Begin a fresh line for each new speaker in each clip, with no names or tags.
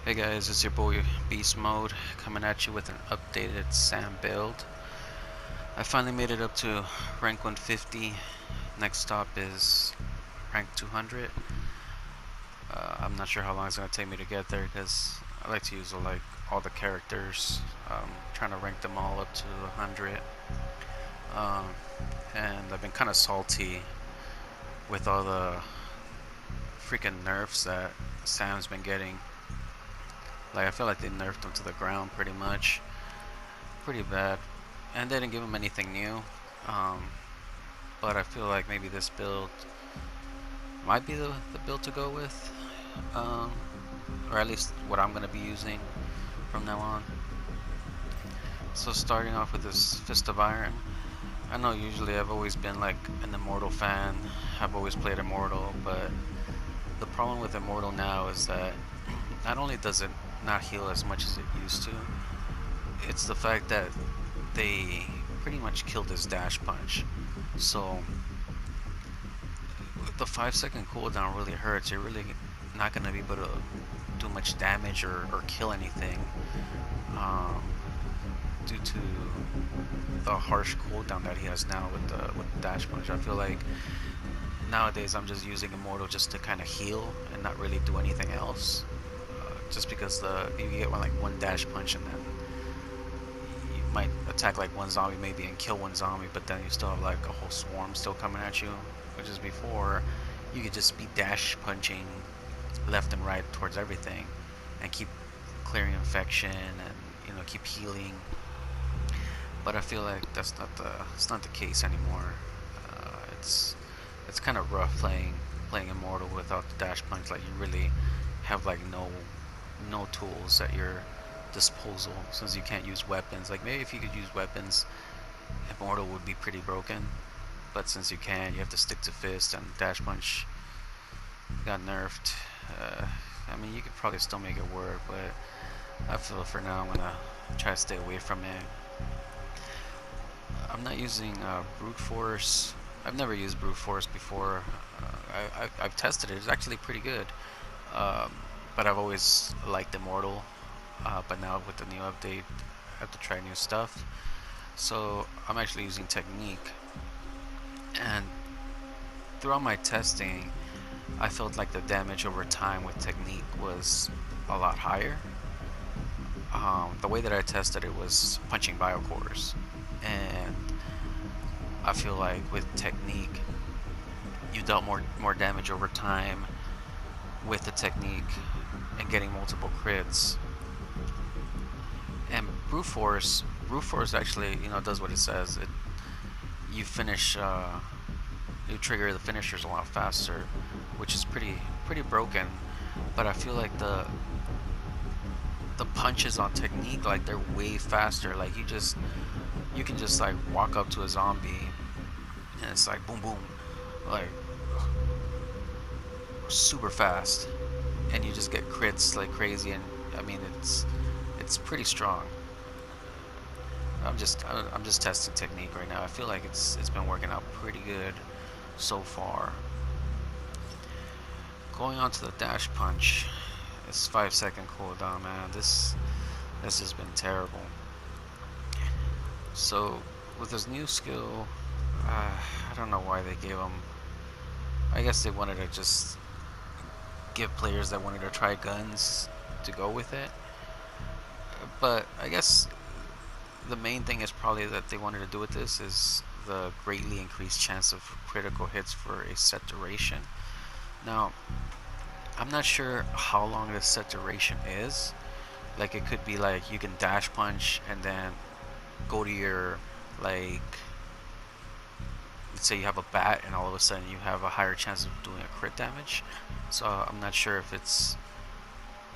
Hey guys, it's your boy Beast Mode coming at you with an updated SAM build. I finally made it up to rank 150. Next stop is rank 200. I'm not sure how long it's gonna take me to get there because I like to use like all the characters, trying to rank them all up to 100. Um, and I've been kind of salty with all the freaking nerfs that Sam's been getting. Like I feel like they nerfed him to the ground pretty much. Pretty bad. And they didn't give him anything new. Um, but I feel like maybe this build might be the build to go with. Um, or at least what I'm going to be using from now on. So starting off with this Fist of Iron. I know usually I've always been like an Immortal fan. I've always played Immortal, but the problem with Immortal now is that not only does it not heal as much as it used to, it's the fact that they pretty much killed his dash punch. So the 5-second cooldown really hurts. You're really not going to be able to do much damage or kill anything due to the harsh cooldown that he has now with the dash punch. I feel like nowadays I'm just using Immortal just to kind of heal and not really do anything else. Just because you get one dash punch and then you might attack like one zombie maybe and kill one zombie, but then you still have like a whole swarm still coming at you. Which is before you could just be dash punching left and right towards everything and keep clearing infection and keep healing. But I feel like it's not the case anymore. It's kind of rough playing Immortal without the dash punch. Like you really have like no tools at your disposal since you can't use weapons. Like maybe if you could use weapons, Immortal would be pretty broken. But since you can, you have to stick to Fist, and dash punch got nerfed. I mean, you could probably still make it work, but I feel for now I'm gonna try to stay away from it. I'm not using brute force. I've never used brute force before. I've tested it. It's actually pretty good. Um, but I've always liked Immortal. But now with the new update, I have to try new stuff. So I'm actually using Technique. And throughout my testing, I felt like the damage over time with Technique was a lot higher. The way that I tested it was punching biocores, and I feel like with Technique, you dealt more damage over time with the Technique and getting multiple crits. And brute force actually does what it says. You finish you trigger the finishers a lot faster, which is pretty broken. But I feel like the punches on Technique, like they're way faster. Like you can just like walk up to a zombie and it's like boom boom, like super fast, and you just get crits like crazy. And I mean it's pretty strong. I'm just testing Technique right now. I feel like it's been working out pretty good so far. Going on to the dash punch, it's 5-second cooldown, man. This has been terrible. So with this new skill, I don't know why they gave him. I guess they wanted to just give players that wanted to try guns to go with it. But I guess the main thing is probably that they wanted to do with this is the greatly increased chance of critical hits for a set duration. Now, I'm not sure how long this set duration is. Like it could be like you can dash punch and then go to your, like, let's say you have a bat and all of a sudden you have a higher chance of doing a crit damage. So I'm not sure if it's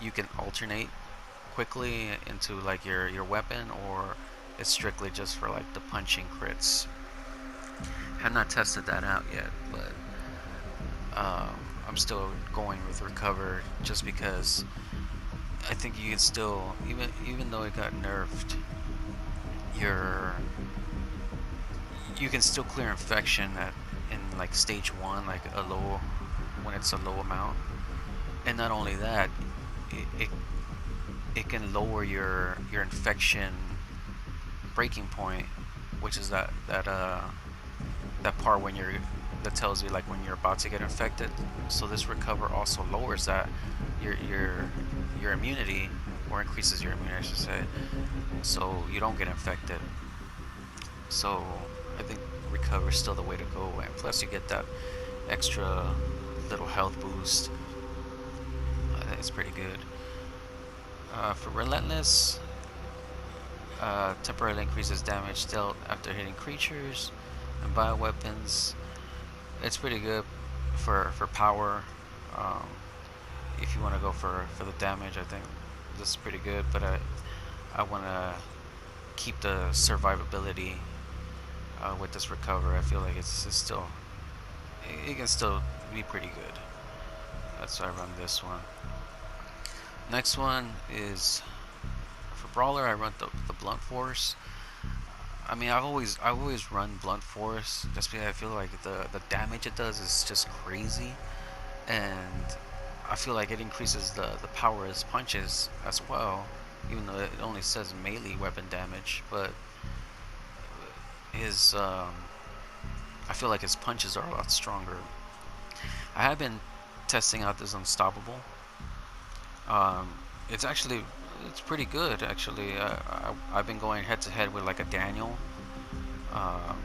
you can alternate quickly into like your weapon, or it's strictly just for like the punching crits. Have not tested that out yet, but I'm still going with recover just because I think you can still, even though it got nerfed, your you can still clear infection in like stage 1, like a low, when it's a low amount. And not only that, it it can lower your infection breaking point, which is that part when you're that tells you like when you're about to get infected. So this recover also lowers that your immunity, or increases your immunity, I should say, so you don't get infected. So I think recover is still the way to go, and plus you get that extra little health boost. I think it's pretty good. For relentless, temporarily increases damage dealt after hitting creatures and bioweapons. It's pretty good for power. Um, if you want to go for the damage, I think this is pretty good. But I want to keep the survivability with this recover. I feel like it's still, it can still be pretty good. That's why I run this one. Next one is for brawler. I run the blunt force. I mean, I've always run blunt force just because I feel like the damage it does is just crazy, and I feel like it increases the power of his punches as well, even though it only says melee weapon damage. But his I feel like his punches are a lot stronger. I have been testing out this unstoppable. Um, it's actually it's pretty good actually. I've been going head to head with like a Daniel. Um,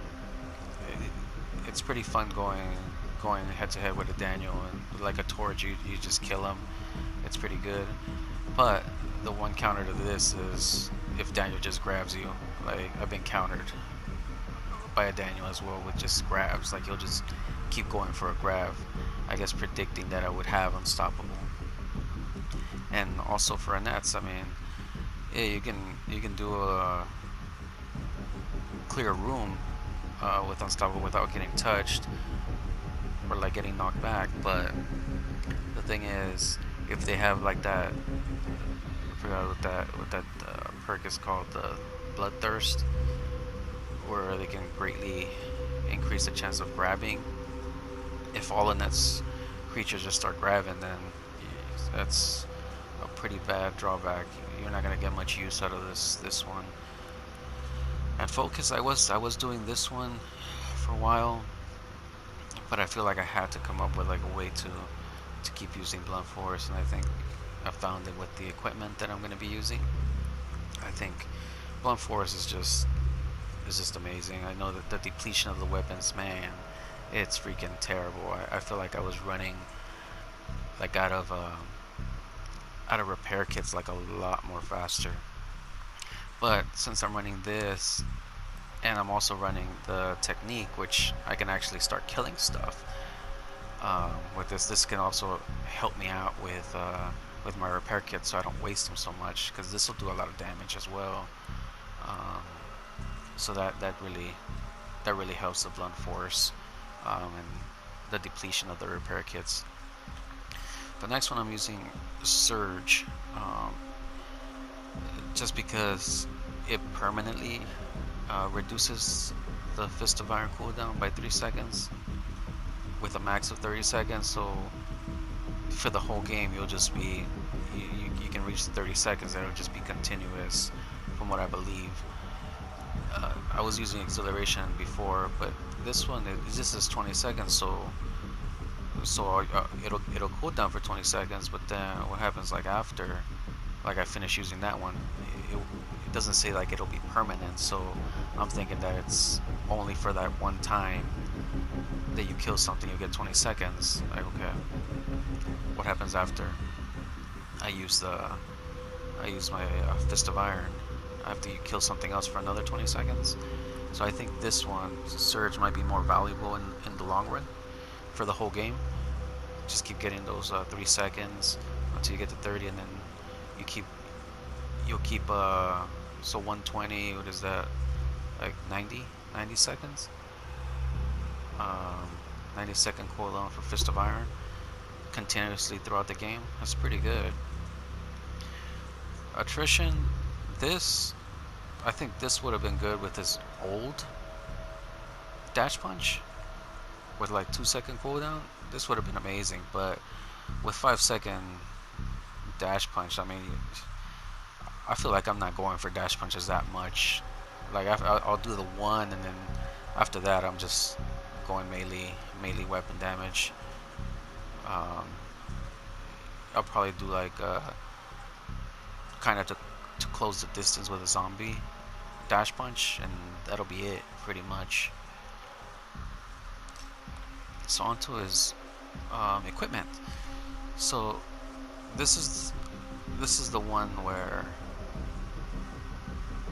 it's pretty fun going head to head with a Daniel, and like a torch, you just kill him. It's pretty good. But the one counter to this is if Daniel just grabs you. Like I've been countered by a Daniel as well with just grabs. Like he'll just keep going for a grab. I guess predicting that I would have unstoppable. And also for Annette's, I mean, yeah, you can do a clear room with unstoppable without getting touched or like getting knocked back. But the thing is, if they have like that, I forgot what that perk is called, the bloodthirst, where they can greatly increase the chance of grabbing. If all Annette's creatures just start grabbing, then that's a pretty bad drawback. You're not gonna get much use out of this one. And focus, I was doing this one for a while, but I feel like I had to come up with like a way to keep using blunt force, and I think I found it with the equipment that I'm going to be using. I think blunt force is just amazing. I know that the depletion of the weapons, man, it's freaking terrible. I feel like I was running like out of repair kits like a lot more faster. But since I'm running this, and I'm also running the technique, which I can actually start killing stuff with this. This can also help me out with my repair kit, so I don't waste them so much, because this will do a lot of damage as well. Um, so that really helps the blunt force and the depletion of the repair kits. The next one I'm using is Surge, just because it permanently reduces the Fist of Iron cooldown by 3 seconds with a max of 30 seconds. So for the whole game, you'll just be you can reach the 30 seconds, and it'll just be continuous, from what I believe. I was using acceleration before, but this one this is 20 seconds, so it'll cool down for 20 seconds. But then what happens like after, like I finish using that one, it doesn't say like it'll be permanent. So I'm thinking that it's only for that one time that you kill something, you get 20 seconds. Like, okay, what happens after I use my Fist of Iron? After you kill something else for another 20 seconds. So I think this one, Surge, might be more valuable in the long run for the whole game. Just keep getting those 3 seconds until you get to 30, and then you'll keep so 120, what is that, like 90 seconds, 90-second cooldown for Fist of Iron continuously throughout the game. That's pretty good. Attrition, I think this would have been good with this old dash punch with like 2-second cooldown. This would have been amazing, but with 5-second dash punch, I mean, I feel like I'm not going for dash punches that much. Like I'll do the one, and then after that I'm just going melee weapon damage. Um, I'll probably do like kind of to close the distance with a zombie dash punch, and that'll be it pretty much. So onto his equipment. So this is the one where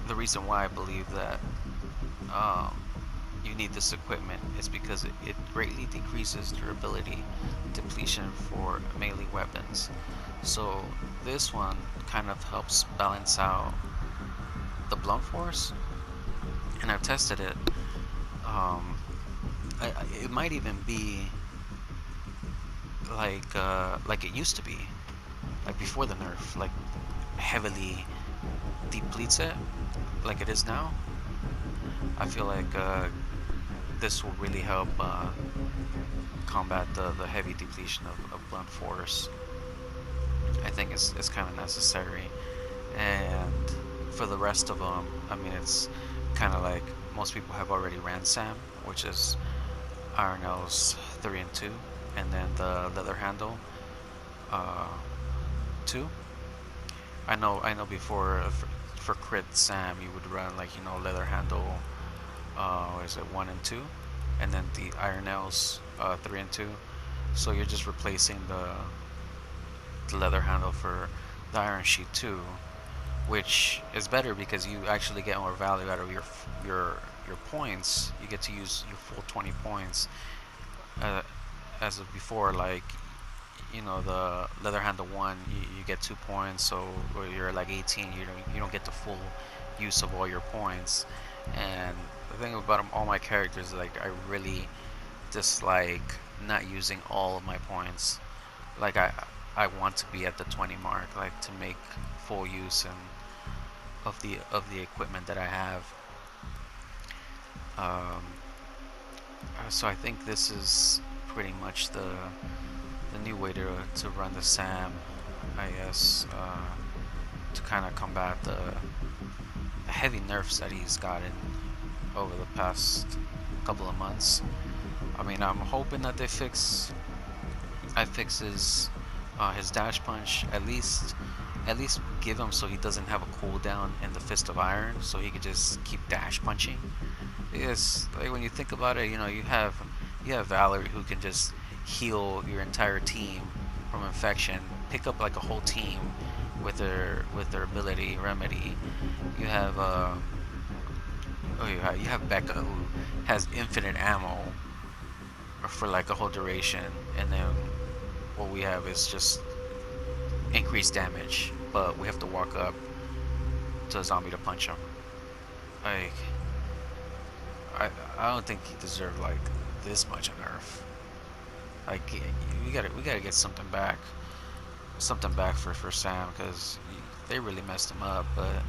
the reason why I believe that um, you need this equipment is because it greatly decreases durability depletion for melee weapons. So this one kind of helps balance out the blunt force, and I've tested it. Um, it might even be like it used to be, like before the nerf, like heavily depletes it, like it is now. I feel like this will really help combat the heavy depletion of blunt force. I think it's kind of necessary. And for the rest of them, I mean, it's kind of like most people have already ran Sam, which is Iron L's 3 and 2, and then the leather handle 2. I know before for crit Sam you would run like leather handle what is it 1 and 2, and then the Iron Nails 3 and 2. So you're just replacing the leather handle for the Iron Sheet 2, which is better because you actually get more value out of your points. You get to use your full 20 points as of before. Like the leather handle 1, you get 2 points, so you're like 18. You don't get the full use of all your points. And the thing about all my characters is, like, I really dislike not using all of my points. Like I want to be at the 20 mark, like to make full use of the equipment that I have. Um, so I think this is pretty much the new way to run the SAM, I guess, to kind of combat the heavy nerfs that he's gotten over the past couple of months. I mean, I'm hoping that fix his dash punch, at least give him so he doesn't have a cooldown in the Fist of Iron, so he could just keep dash punching. Because like when you think about it, you have Valerie who can just heal your entire team from infection, pick up like a whole team with their ability Remedy. You have you have Becca who has infinite ammo for like a whole duration, and then what we have is just increased damage, but we have to walk up to a zombie to punch him. Like, I don't think he deserved like this much of nerf. Like, we gotta get something back for Sam, because they really messed him up. But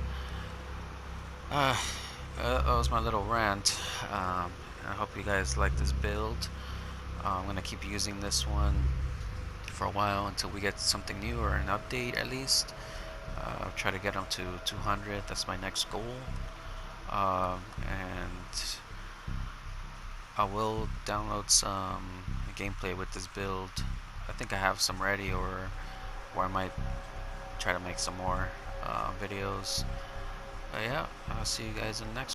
that was my little rant. I hope you guys like this build. I'm gonna keep using this one for a while until we get something new or an update at least. I'll try to get them to 200. That's my next goal. And I will download some gameplay with this build. I think I have some ready, or I might try to make some more videos. But yeah, I'll see you guys in the next